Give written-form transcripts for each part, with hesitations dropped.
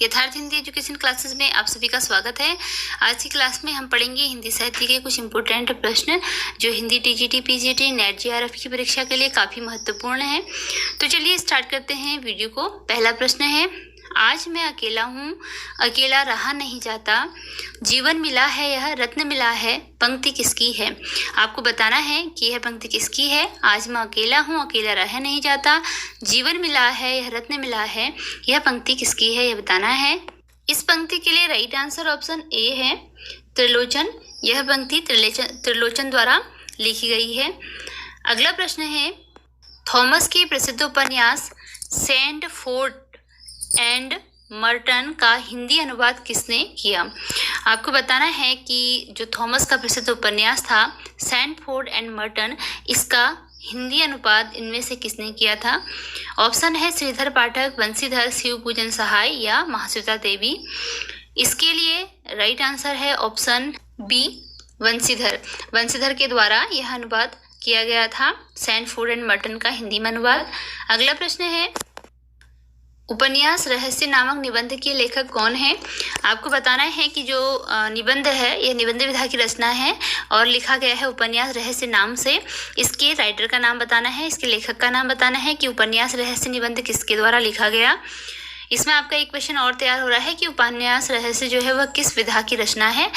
यथार्थ Hindi education classes में आप सभी का स्वागत है। आज की क्लास में हम पढ़ेंगे हिंदी साहित्य के कुछ इंपॉर्टेंट प्रश्न जो Hindi TGT, PGT, net JRF की परीक्षा के लिए काफ़ी महत्वपूर्ण है। तो चलिए स्टार्ट करते हैं वीडियो को। पहला प्रश्न है, आज मैं अकेला हूँ, अकेला रहा नहीं जाता, जीवन मिला है यह रत्न मिला है, पंक्ति किसकी है? आपको बताना है कि यह पंक्ति किसकी है। आज मैं अकेला हूँ, अकेला रह नहीं जाता, जीवन मिला है यह रत्न मिला है, यह पंक्ति किसकी है, यह बताना है। इस पंक्ति के लिए राइट आंसर ऑप्शन ए है, त्रिलोचन। यह पंक्ति त्रिलोचन द्वारा लिखी गई है। अगला प्रश्न है, थॉमस की प्रसिद्ध उपन्यास सैंडफोर्ड एंड मर्टन का हिंदी अनुवाद किसने किया? आपको बताना है कि जो थॉमस का प्रसिद्ध उपन्यास था सैंडफोर्ड एंड मर्टन, इसका हिंदी अनुवाद इनमें से किसने किया था? ऑप्शन है श्रीधर पाठक, बंसीधर, शिव पूजन सहाय या महाश्वेता देवी। इसके लिए राइट आंसर है ऑप्शन बी, बंसीधर। बंसीधर के द्वारा यह अनुवाद किया गया था सैंडफोर्ड एंड मर्टन का हिंदी में अनुवाद। अगला प्रश्न है, उपन्यास रहस्य नामक निबंध के लेखक कौन है? आपको बताना है कि जो निबंध है यह निबंध विधा की रचना है और लिखा गया है उपन्यास रहस्य नाम से। इसके राइटर का नाम बताना है, इसके लेखक का नाम बताना है कि उपन्यास रहस्य निबंध किसके द्वारा लिखा गया। इसमें आपका एक क्वेश्चन और तैयार हो रहा है कि उपन्यास रहस्य जो है वह किस विधा की रचना है।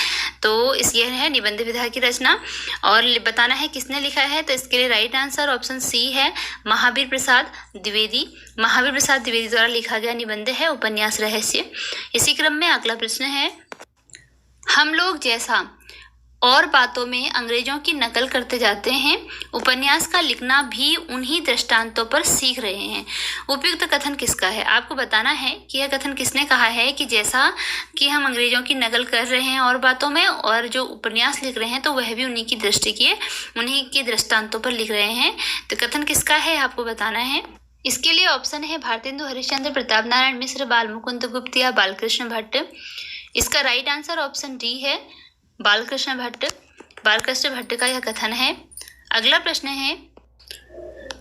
तो ये है निबंध विधा की रचना और बताना है किसने लिखा है। तो इसके लिए राइट आंसर ऑप्शन सी है, महावीर प्रसाद द्विवेदी। महावीर प्रसाद द्विवेदी द्वारा लिखा गया निबंध है उपन्यास रहस्य। इसी क्रम में अगला प्रश्न है, हम लोग जैसा और बातों में अंग्रेजों की नकल करते जाते हैं, उपन्यास का लिखना भी उन्हीं दृष्टांतों पर सीख रहे हैं। उपयुक्त कथन किसका है? आपको बताना है कि यह कथन किसने कहा है कि जैसा कि हम अंग्रेजों की नकल कर रहे हैं और बातों में, और जो उपन्यास लिख रहे हैं तो वह भी उन्हीं की दृष्टि के, उन्हीं के दृष्टांतों पर लिख रहे हैं। तो कथन किसका है आपको बताना है। इसके लिए ऑप्शन है भारतेंदु हरिश्चंद्र, प्रताप नारायण मिश्र, बालमुकुंद गुप्त या बालकृष्ण भट्ट। इसका राइट आंसर ऑप्शन डी है, बालकृष्ण भट्ट। बालकृष्ण भट्ट का यह कथन है। अगला प्रश्न है,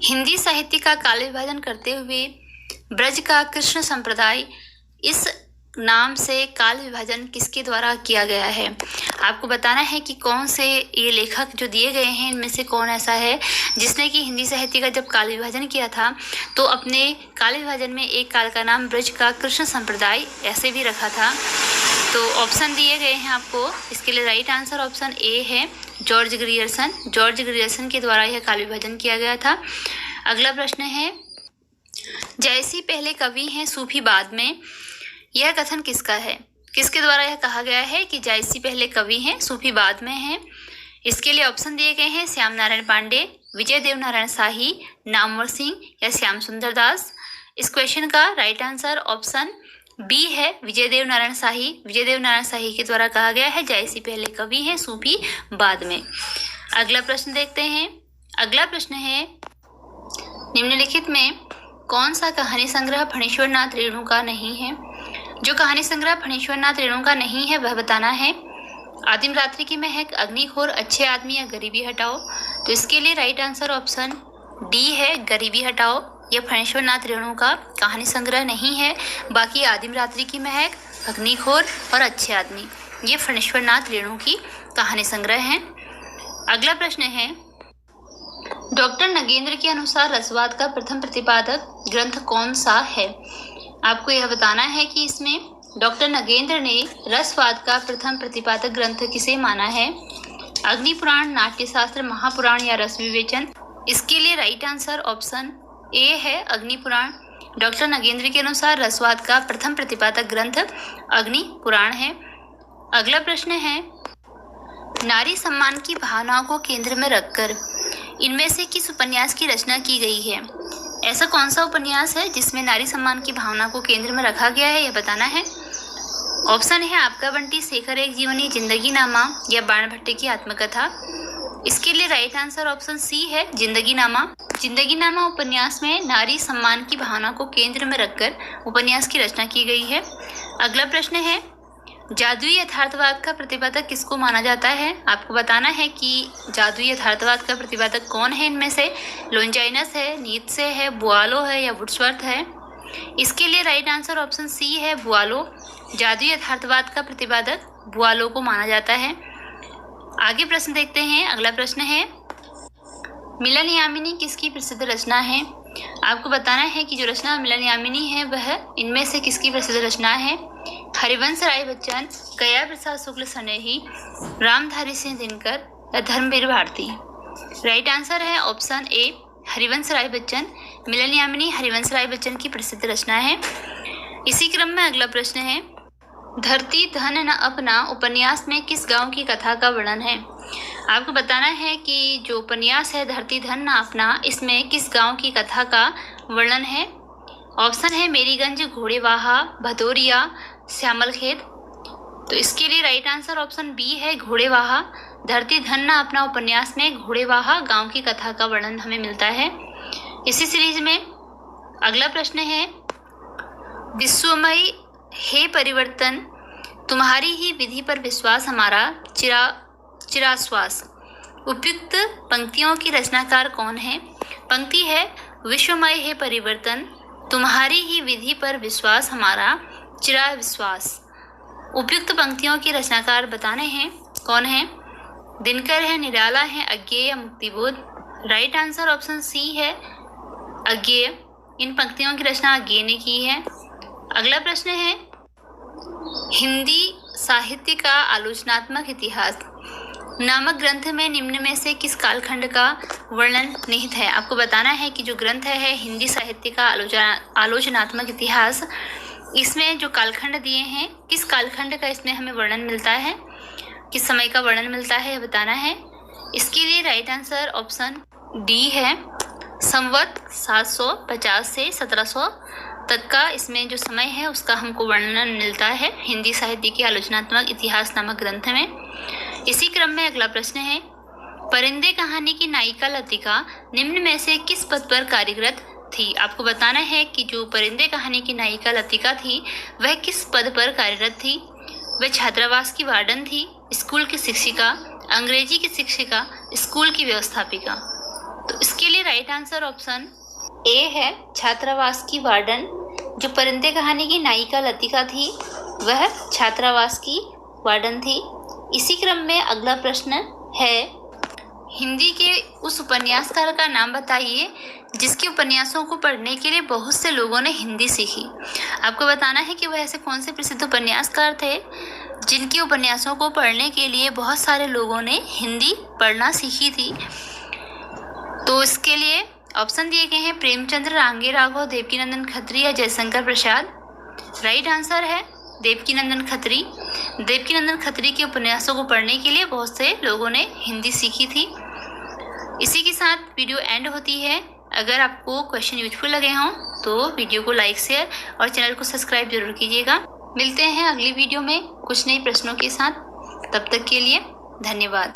हिंदी साहित्य का काल विभाजन करते हुए ब्रज का कृष्ण संप्रदाय, इस नाम से काल विभाजन किसके द्वारा किया गया है? आपको बताना है कि कौन से ये लेखक जो दिए गए हैं इनमें से कौन ऐसा है जिसने कि हिंदी साहित्य का जब काल विभाजन किया था तो अपने काल विभाजन में एक काल का नाम ब्रज का कृष्ण संप्रदाय ऐसे भी रखा था। तो ऑप्शन दिए गए हैं आपको। इसके लिए राइट आंसर ऑप्शन ए है, जॉर्ज ग्रियर्सन। जॉर्ज ग्रियर्सन के द्वारा यह काल विभाजन किया गया था। अगला प्रश्न है, जैसी पहले कवि हैं सूफी बाद में, यह कथन किसका है? किसके द्वारा यह कहा गया है कि जैसी पहले कवि हैं सूफी बाद में हैं? इसके लिए ऑप्शन दिए गए हैं, श्याम नारायण पांडे, विजय देव नारायण शाही, नामवर सिंह या श्याम सुंदर दास। इस क्वेश्चन का राइट आंसर ऑप्शन बी है, विजय देव नारायण शाही। विजय देव नारायण शाही के द्वारा कहा गया है जैसी पहले कवि हैं सूफी बाद में। अगला प्रश्न देखते हैं। अगला प्रश्न है, निम्नलिखित में कौन सा कहानी संग्रह फणीश्वर नाथ रेणु का नहीं है? जो कहानी संग्रह फणीश्वर नाथ रेणु का नहीं है वह बताना है। आदिम रात्रि की महक, अग्निखोर, अच्छे आदमी या गरीबी हटाओ। तो इसके लिए राइट आंसर ऑप्शन डी है, गरीबी हटाओ। यह फणीश्वर नाथ रेणु का कहानी संग्रह नहीं है। बाकी आदिम रात्रि की महक, अग्निखोर और अच्छे आदमी ये फणीश्वर नाथ रेणु की कहानी संग्रह हैं। अगला प्रश्न है, डॉक्टर नगेंद्र के अनुसार रसवाद का प्रथम प्रतिपादक ग्रंथ कौन सा है? आपको यह बताना है कि इसमें डॉक्टर नगेंद्र ने रसवाद का प्रथम प्रतिपादक ग्रंथ किसे माना है? अग्नि पुराण, नाट्यशास्त्र, महापुराण या रस विवेचन। इसके लिए राइट आंसर ऑप्शन ए है, अग्नि पुराण। डॉक्टर नगेंद्र के अनुसार रसवाद का प्रथम प्रतिपादक ग्रंथ अग्नि पुराण है। अगला प्रश्न है, नारी सम्मान की भावनाओं को केंद्र में रखकर इनमें से किस उपन्यास की रचना की गई है? ऐसा कौन सा उपन्यास है जिसमें नारी सम्मान की भावना को केंद्र में रखा गया है, यह बताना है। ऑप्शन है आपका बंटी, शेखर एक जीवनी, जिंदगी नामा या बाण भट्टे की आत्मकथा। इसके लिए राइट आंसर ऑप्शन सी है, जिंदगी नामा। जिंदगी नामा उपन्यास में नारी सम्मान की भावना को केंद्र में रखकर उपन्यास की रचना की गई है। अगला प्रश्न है, जादुई यथार्थवाद का प्रतिपादक किसको माना जाता है? आपको बताना है कि जादुई यथार्थवाद का प्रतिपादक कौन है इनमें से। लोंजाइनस है, नीत्शे है, बुआलो है या वुड्सवर्थ है। इसके लिए राइट आंसर ऑप्शन सी है बुआलो। जादुई यथार्थवाद का प्रतिपादक बुआलो को माना जाता है। आगे प्रश्न देखते हैं। अगला प्रश्न है, मिलन यामिनी किसकी प्रसिद्ध रचना है? आपको बताना है कि जो रचना मिलन यामिनी है वह इनमें से किसकी प्रसिद्ध रचना है? हरिवंश राय बच्चन, गया प्रसाद शुक्ल स्नेही, रामधारी सिंह दिनकर या धर्मवीर भारती। राइट आंसर है ऑप्शन ए हरिवंश राय बच्चन। मिलन यामिनी हरिवंश राय बच्चन की प्रसिद्ध रचना है। इसी क्रम में अगला प्रश्न है, धरती धन न अपना उपन्यास में किस गांव की कथा का वर्णन है? आपको बताना है कि जो उपन्यास है धरती धन न अपना, इसमें किस गांव की कथा का वर्णन है? ऑप्शन है मेरीगंज, घोड़ेवाहा, भदौरिया, श्यामलखेत। तो इसके लिए राइट आंसर ऑप्शन बी है घोड़ेवाहा। धरती धन न अपना उपन्यास में घोड़ेवाहा गांव की कथा का वर्णन हमें मिलता है। इसी सीरीज में अगला प्रश्न है, विश्वमय हे परिवर्तन, तुम्हारी ही विधि पर विश्वास हमारा चिराश्वास। उपयुक्त पंक्तियों की रचनाकार कौन है? पंक्ति है, विश्वमय हे परिवर्तन, तुम्हारी ही विधि पर विश्वास हमारा चिराविश्वास। उपयुक्त पंक्तियों की रचनाकार बताने हैं कौन है? दिनकर है, निराला है, अज्ञेय या Muktibodh. Right answer option C है अज्ञेय। इन पंक्तियों की रचना अज्ञेय ने की है। अगला प्रश्न है, हिंदी साहित्य का आलोचनात्मक इतिहास नामक ग्रंथ में निम्न में से किस कालखंड का वर्णन निहित है? आपको बताना है कि जो ग्रंथ है हिंदी साहित्य का आलोचनात्मक इतिहास, इसमें जो कालखंड दिए हैं किस कालखंड का इसमें हमें वर्णन मिलता है, किस समय का वर्णन मिलता है, बताना है। इसके लिए राइट आंसर ऑप्शन डी है, संवत 750 से 1700 तक का इसमें जो समय है उसका हमको वर्णन मिलता है हिंदी साहित्य के आलोचनात्मक इतिहास नामक ग्रंथ में। इसी क्रम में अगला प्रश्न है, परिंदे कहानी की नायिका लतिका निम्न में से किस पद पर कार्यरत थी? आपको बताना है कि जो परिंदे कहानी की नायिका लतिका थी वह किस पद पर कार्यरत थी? वह छात्रावास की वार्डन थी, स्कूल की शिक्षिका, अंग्रेजी की शिक्षिका, स्कूल की व्यवस्थापिका। तो इसके लिए राइट आंसर ऑप्शन ए है छात्रावास की वार्डन। जो परिंदे कहानी की नायिका लतिका थी वह छात्रावास की वार्डन थी। इसी क्रम में अगला प्रश्न है, हिंदी के उस उपन्यासकार का नाम बताइए जिसके उपन्यासों को पढ़ने के लिए बहुत से लोगों ने हिंदी सीखी। आपको बताना है कि वह ऐसे कौन से प्रसिद्ध उपन्यासकार थे जिनके उपन्यासों को पढ़ने के लिए बहुत सारे लोगों ने हिंदी पढ़ना सीखी थी। तो इसके लिए ऑप्शन दिए गए हैं, प्रेमचंद्र, रांगे राघव, देवकीनंदन खत्री या जयशंकर प्रसाद। राइट आंसर है देवकीनंदन खत्री। देवकीनंदन खत्री के उपन्यासों को पढ़ने के लिए बहुत से लोगों ने हिंदी सीखी थी। इसी के साथ वीडियो एंड होती है। अगर आपको क्वेश्चन यूजफुल लगे हों तो वीडियो को लाइक, शेयर और चैनल को सब्सक्राइब जरूर कीजिएगा। मिलते हैं अगली वीडियो में कुछ नए प्रश्नों के साथ। तब तक के लिए धन्यवाद।